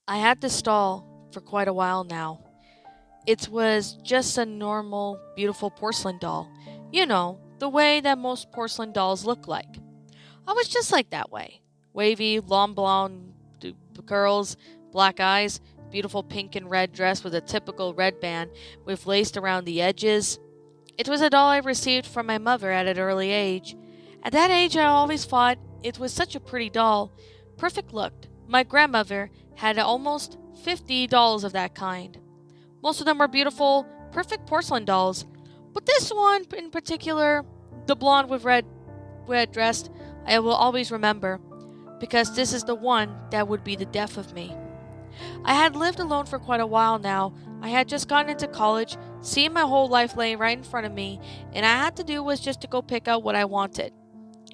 I had this doll for quite a while now. It was just a normal, beautiful porcelain doll. You know, the way that most porcelain dolls look like. I was just like that way. Wavy, long blonde curls, black eyes, beautiful pink and red dress with a typical red band with lace around the edges. It was a doll I received from my mother at an early age. At that age, I always thought it was such a pretty doll. Perfect looked. My grandmother had almost 50 dolls of that kind. Most of them were beautiful, perfect porcelain dolls. But this one in particular, the blonde with red dress, I will always remember, because this is the one that would be the death of me. I had lived alone for quite a while now. I had just gotten into college, seeing my whole life laying right in front of me, and I had to do was just to go pick out what I wanted.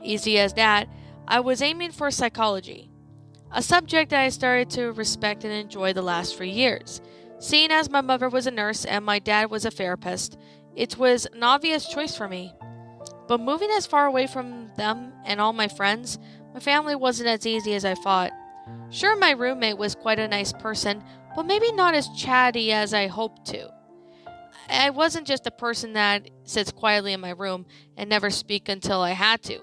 Easy as that, I was aiming for psychology, a subject that I started to respect and enjoy the last 3 years. Seeing as my mother was a nurse and my dad was a therapist, it was an obvious choice for me. But moving as far away from them and all my friends, my family wasn't as easy as I thought. Sure, my roommate was quite a nice person, but maybe not as chatty as I hoped to. I wasn't just a person that sits quietly in my room and never speak until I had to.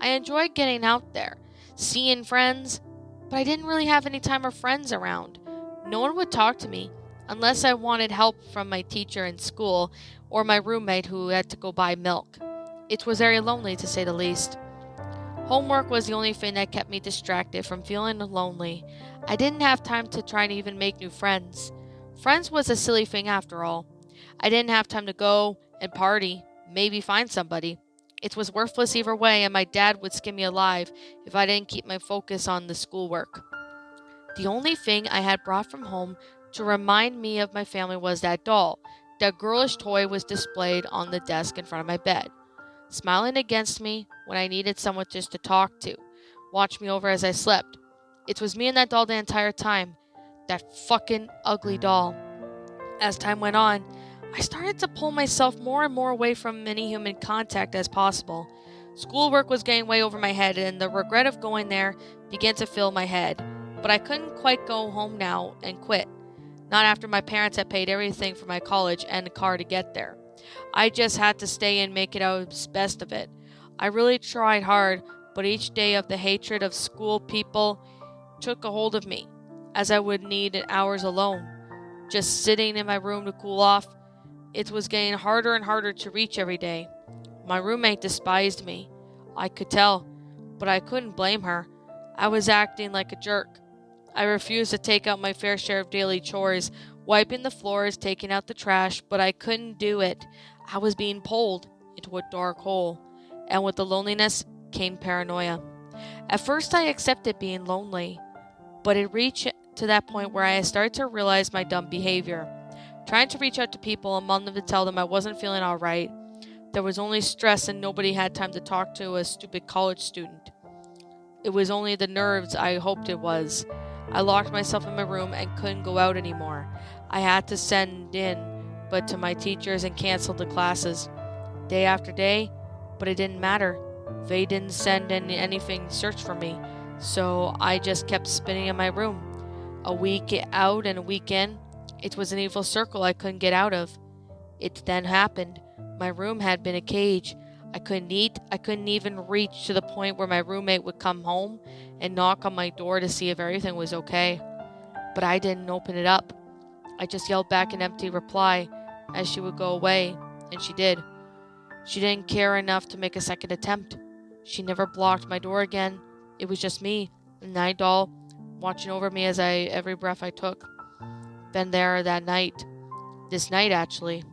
I enjoyed getting out there, seeing friends, but I didn't really have any time or friends around. No one would talk to me unless I wanted help from my teacher in school or my roommate who had to go buy milk. It was very lonely, to say the least. Homework was the only thing that kept me distracted from feeling lonely. I didn't have time to try and even make new friends. Friends was a silly thing after all. I didn't have time to go and party, maybe find somebody. It was worthless either way, and my dad would skin me alive if I didn't keep my focus on the schoolwork. The only thing I had brought from home to remind me of my family was that doll. That girlish toy was displayed on the desk in front of my bed, smiling against me when I needed someone just to talk to, watch me over as I slept. It was me and that doll the entire time. That fucking ugly doll. As time went on, I started to pull myself more and more away from any human contact as possible. Schoolwork was getting way over my head, and the regret of going there began to fill my head. But I couldn't quite go home now and quit. Not after my parents had paid everything for my college and a car to get there. I just had to stay and make it out best of it. I really tried hard, but each day of the hatred of school people took a hold of me, as I would need hours alone, just sitting in my room to cool off. It was getting harder and harder to reach every day. My roommate despised me. I could tell, but I couldn't blame her. I was acting like a jerk. I refused to take out my fair share of daily chores, wiping the floors, taking out the trash, but I couldn't do it. I was being pulled into a dark hole, and with the loneliness came paranoia. At first I accepted being lonely, but it reached to that point where I started to realize my dumb behavior. Trying to reach out to people among them to tell them I wasn't feeling alright. There was only stress and nobody had time to talk to a stupid college student. It was only the nerves I hoped it was. I locked myself in my room and couldn't go out anymore. I had to send in, but to my teachers and canceled the classes. Day after day, but it didn't matter. They didn't send in anything search for me, so I just kept spinning in my room. A week out and a week in, it was an evil circle I couldn't get out of. It then happened. My room had been a cage. I couldn't eat. I couldn't even reach to the point where my roommate would come home and knock on my door to see if everything was okay. But I didn't open it up. I just yelled back an empty reply as she would go away, and she did. She didn't care enough to make a second attempt. She never blocked my door again. It was just me, the night doll, watching over me as every breath I took. Been there that night. This night, actually.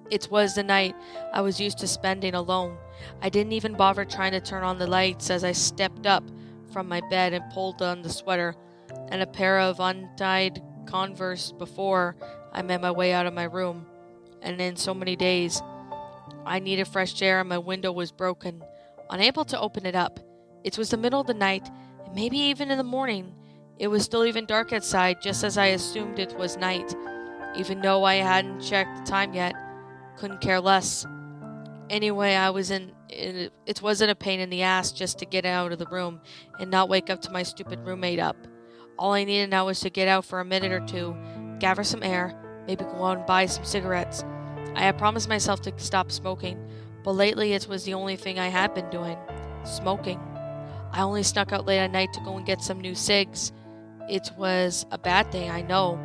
It was the night I was used to spending alone. I didn't even bother trying to turn on the lights as I stepped up from my bed and pulled on the sweater and a pair of untied Converse before I made my way out of my room. And in so many days, I needed fresh air and my window was broken, unable to open it up. It was the middle of the night, and maybe even in the morning. It was still even dark outside, just as I assumed it was night. Even though I hadn't checked the time yet, couldn't care less. Anyway, it wasn't a pain in the ass just to get out of the room and not wake up to my stupid roommate up. All I needed now was to get out for a minute or two, gather some air, maybe go out and buy some cigarettes. I had promised myself to stop smoking, but lately it was the only thing I had been doing. Smoking. I only snuck out late at night to go and get some new cigs. It was a bad thing, I know,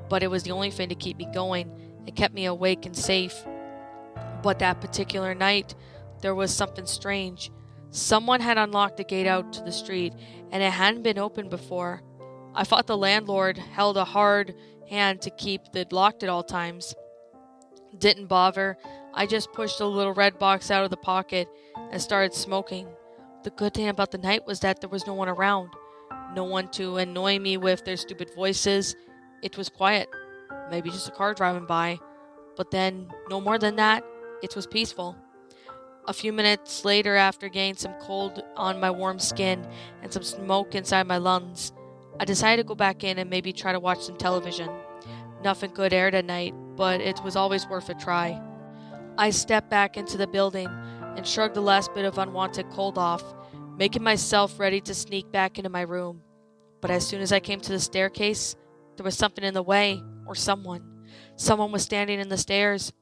but it was the only thing to keep me going. It kept me awake and safe. But that particular night, there was something strange. Someone had unlocked the gate out to the street, and it hadn't been opened before. I thought the landlord held a hard hand to keep it locked at all times. Didn't bother. I just pushed the little red box out of the pocket and started smoking. The good thing about the night was that there was no one around. No one to annoy me with their stupid voices. It was quiet. Maybe just a car driving by. But then, no more than that, it was peaceful. A few minutes later, after getting some cold on my warm skin and some smoke inside my lungs, I decided to go back in and maybe try to watch some television. Nothing good aired at night, but it was always worth a try. I stepped back into the building and shrugged the last bit of unwanted cold off, making myself ready to sneak back into my room. But as soon as I came to the staircase, there was something in the way, or someone. Someone was standing in the stairs.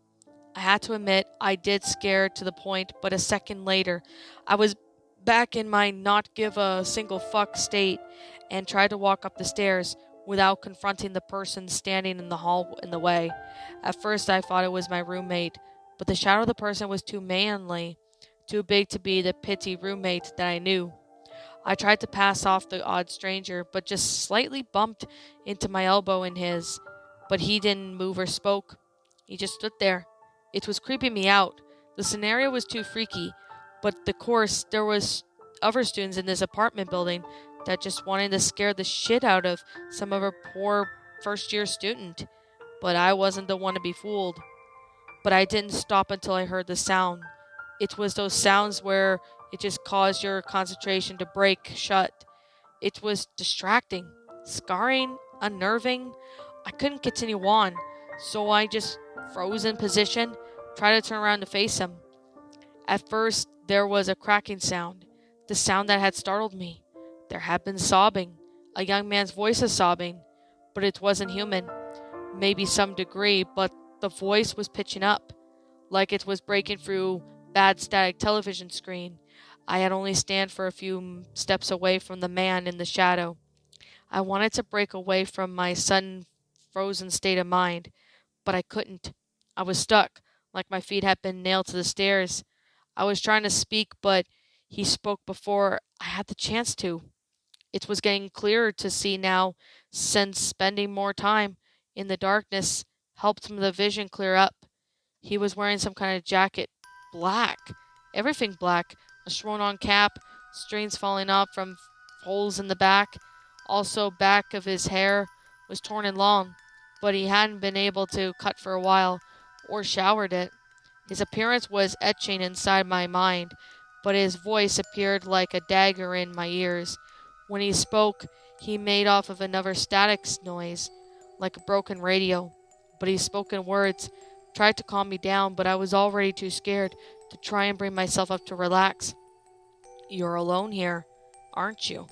I had to admit, I did scare to the point, but a second later, I was back in my not give a single fuck state and tried to walk up the stairs without confronting the person standing in the hall in the way. At first, I thought it was my roommate, but the shadow of the person was too manly, too big to be the pitty roommate that I knew. I tried to pass off the odd stranger, but just slightly bumped into my elbow in his. But he didn't move or spoke. He just stood there. It was creeping me out. The scenario was too freaky, but of course there was other students in this apartment building that just wanted to scare the shit out of some other poor first-year student. But I wasn't the one to be fooled. But I didn't stop until I heard the sound. It was those sounds where it just caused your concentration to break shut. It was distracting, scarring, unnerving. I couldn't continue on, so I just froze in position, tried to turn around to face him. At first, there was a cracking sound, the sound that had startled me. There had been sobbing, a young man's voice was sobbing, but it wasn't human. Maybe some degree, but the voice was pitching up, like it was breaking through bad static television screen. I had only stand for a few steps away from the man in the shadow. I wanted to break away from my sudden frozen state of mind, but I couldn't. I was stuck, like my feet had been nailed to the stairs. I was trying to speak, but he spoke before I had the chance to. It was getting clearer to see now, since spending more time in the darkness helped the vision clear up. He was wearing some kind of jacket. Black. Everything black. A thrown-on cap, strings falling off from holes in the back. Also, back of his hair was torn and long, but he hadn't been able to cut for a while, or showered it. His appearance was etching inside my mind, but his voice appeared like a dagger in my ears. When he spoke, he made off of another static noise, like a broken radio, but he spoke in words, tried to calm me down, but I was already too scared to try and bring myself up to relax. "You're alone here, aren't you?"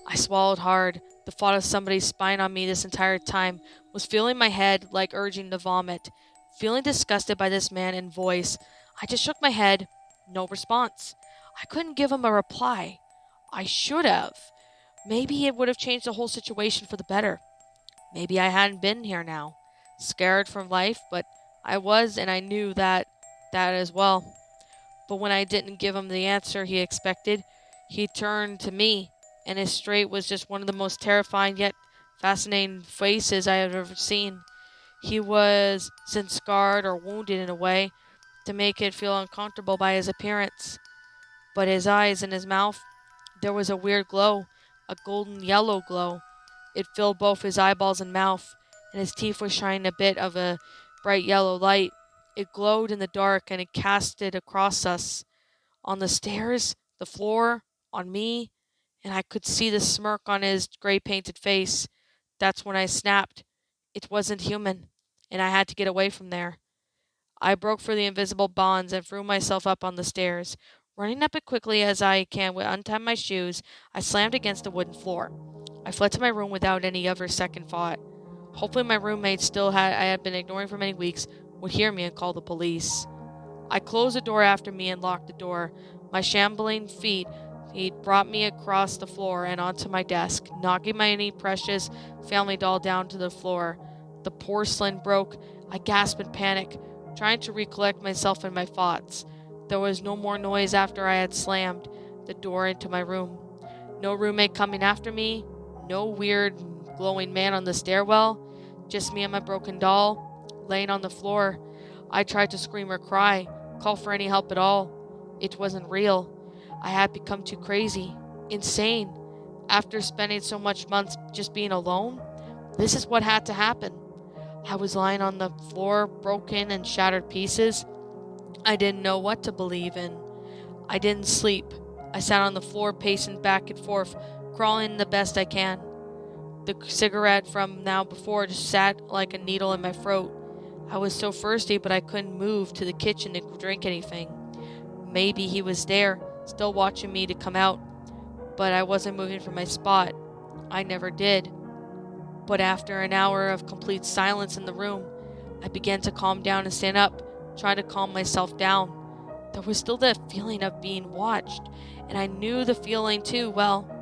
I swallowed hard. The thought of somebody spying on me this entire time was filling my head like urging to vomit. Feeling disgusted by this man and voice, I just shook my head. No response. I couldn't give him a reply. I should have. Maybe it would have changed the whole situation for the better. Maybe I hadn't been here now. Scared from life, but I was, and I knew that as well. But when I didn't give him the answer he expected, he turned to me, and his straight was just one of the most terrifying yet fascinating faces I have ever seen. He wasn't scarred or wounded in a way to make it feel uncomfortable by his appearance. But his eyes and his mouth, there was a weird glow, a golden yellow glow. It filled both his eyeballs and mouth, and his teeth were shining a bit of a bright yellow light. It glowed in the dark, and it cast it across us, on the stairs, the floor, on me, and I could see the smirk on his gray-painted face. That's when I snapped. It wasn't human, and I had to get away from there. I broke through the invisible bonds and threw myself up on the stairs. Running up it quickly as I can, untied my shoes, I slammed against the wooden floor. I fled to my room without any other second thought. Hopefully my roommates I had been ignoring for many weeks would hear me and call the police. I closed the door after me and locked the door. My shambling feet brought me across the floor and onto my desk, knocking my precious family doll down to the floor. The porcelain broke. I gasped in panic, trying to recollect myself and my thoughts. There was no more noise after I had slammed the door into my room. No roommate coming after me, no weird glowing man on the stairwell, just me and my broken doll, laying on the floor. I tried to scream or cry, call for any help at all. It wasn't real. I had become too crazy, insane. After spending so much months just being alone, this is what had to happen. I was lying on the floor, broken and shattered pieces. I didn't know what to believe in. I didn't sleep. I sat on the floor, pacing back and forth, crawling the best I can. The cigarette from now before just sat like a needle in my throat. I was so thirsty, but I couldn't move to the kitchen to drink anything. Maybe he was there, still watching me to come out, but I wasn't moving from my spot. I never did. But after an hour of complete silence in the room, I began to calm down and stand up, trying to calm myself down. There was still the feeling of being watched, and I knew the feeling too well.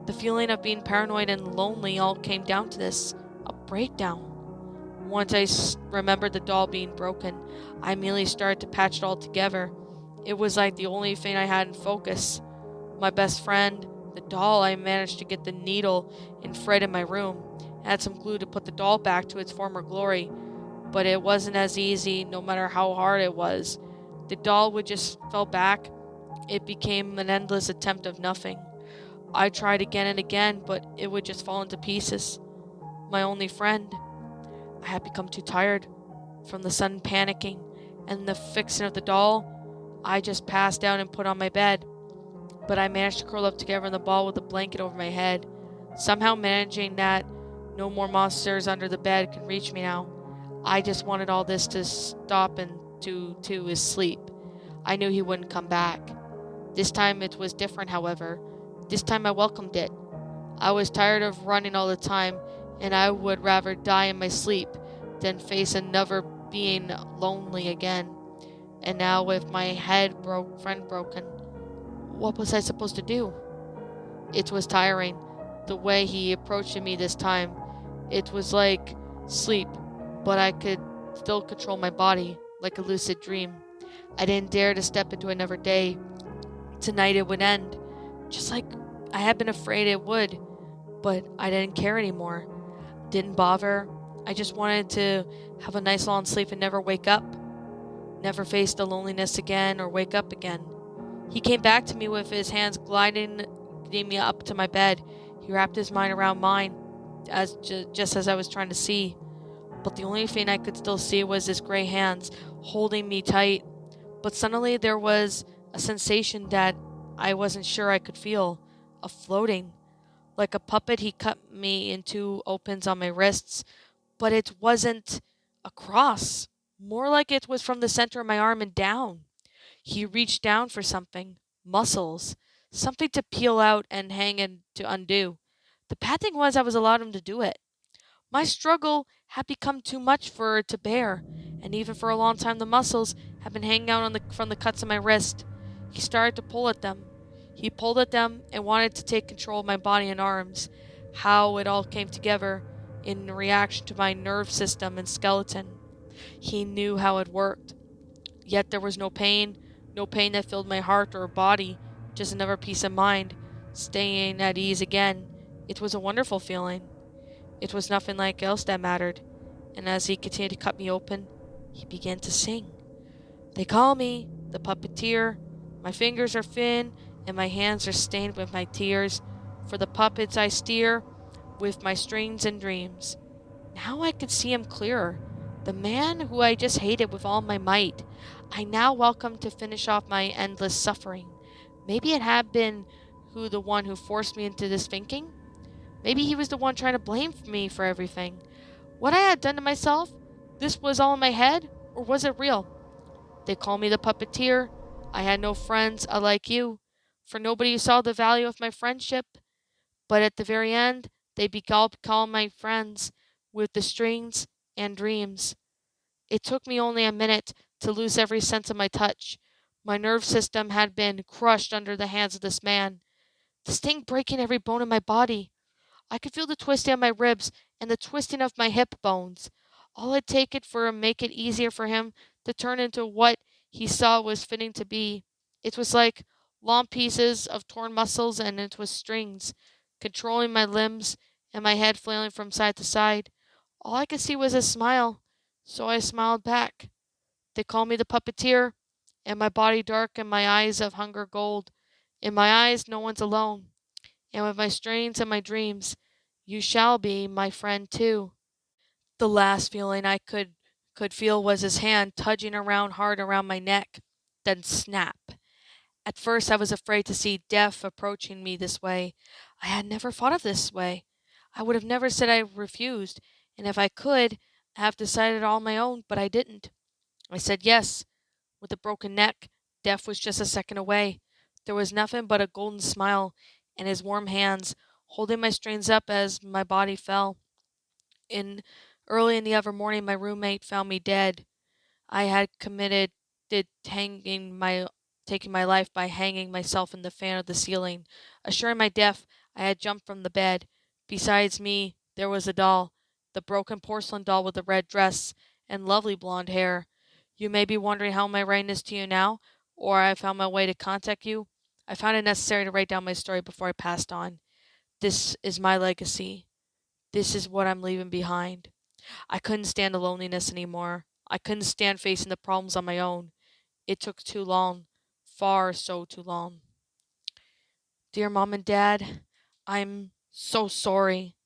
The feeling of being paranoid and lonely all came down to this, a breakdown. Once I remembered the doll being broken, I immediately started to patch it all together. It was like the only thing I had in focus. My best friend, the doll. I managed to get the needle and thread in my room. I had some glue to put the doll back to its former glory, but it wasn't as easy no matter how hard it was. The doll would just fell back. It became an endless attempt of nothing. I tried again and again, but it would just fall into pieces. My only friend. I had become too tired from the sudden panicking and the fixing of the doll. I just passed down and put on my bed, but I managed to curl up together in the ball with a blanket over my head, somehow managing that no more monsters under the bed could reach me now. I just wanted all this to stop and to his sleep. I knew he wouldn't come back. This time it was different, however. This time I welcomed it. I was tired of running all the time, and I would rather die in my sleep than face another being lonely again. And now with my friend broken, what was I supposed to do? It was tiring, the way he approached me this time. It was like sleep, but I could still control my body, like a lucid dream. I didn't dare to step into another day. Tonight it would end, just like I had been afraid it would, but I didn't care anymore. Didn't bother. I just wanted to have a nice long sleep and never wake up. Never face the loneliness again or wake up again. He came back to me with his hands gliding me up to my bed. He wrapped his mind around mine, just as I was trying to see. But the only thing I could still see was his gray hands holding me tight. But suddenly there was a sensation that I wasn't sure I could feel, a floating. Like a puppet, he cut me into opens on my wrists, but it wasn't across. More like it was from the center of my arm and down. He reached down for something, muscles, something to peel out and hang and to undo. The bad thing was I was allowed him to do it. My struggle had become too much for to bear, and even for a long time the muscles had been hanging out from the cuts on my wrist. He started to pull at them. He pulled at them and wanted to take control of my body and arms. How it all came together in reaction to my nerve system and skeleton. He knew how it worked. Yet there was no pain that filled my heart or body, just another peace of mind, staying at ease again. It was a wonderful feeling. It was nothing like else that mattered, and as he continued to cut me open, he began to sing. They call me the Puppeteer. My fingers are thin, and my hands are stained with my tears. For the puppets I steer with my strings and dreams. Now I could see him clearer. The man who I just hated with all my might, I now welcomed to finish off my endless suffering. Maybe it had been the one who forced me into this thinking. Maybe he was the one trying to blame me for everything. What I had done to myself, this was all in my head, or was it real? They call me the Puppeteer. I had no friends like you, for nobody saw the value of my friendship. But at the very end, They become my friends with the strings and dreams. It took me only a minute to lose every sense of my touch. My nerve system had been crushed under the hands of this man, the sting breaking every bone in my body. I could feel the twisting of my ribs and the twisting of my hip bones. All I'd taken for make it easier for him to turn into what he saw was fitting to be. It was like long pieces of torn muscles, and it was strings, controlling my limbs and my head flailing from side to side. All I could see was his smile, so I smiled back. They call me the Puppeteer, and my body dark and my eyes of hunger gold. In my eyes no one's alone, and with my strains and my dreams, you shall be my friend too. The last feeling I could feel was his hand tugging around hard around my neck. Then snap. At first I was afraid to see death approaching me this way. I had never thought of this way. I would have never said I refused, and if I could, have decided all on my own, but I didn't. I said yes. With a broken neck, death was just a second away. There was nothing but a golden smile and his warm hands holding my strains up as my body fell. In Early in the other morning, my roommate found me dead. I had committed did hanging my taking my life by hanging myself in the fan of the ceiling. Assuring my death, I had jumped from the bed. Besides me, there was a doll, the broken porcelain doll with the red dress and lovely blonde hair. You may be wondering how am I writing this to you now, or I found my way to contact you. I found it necessary to write down my story before I passed on. This is my legacy. This is what I'm leaving behind. I couldn't stand the loneliness anymore. I couldn't stand facing the problems on my own. It took too long, far so too long. Dear Mom and Dad, I'm so sorry.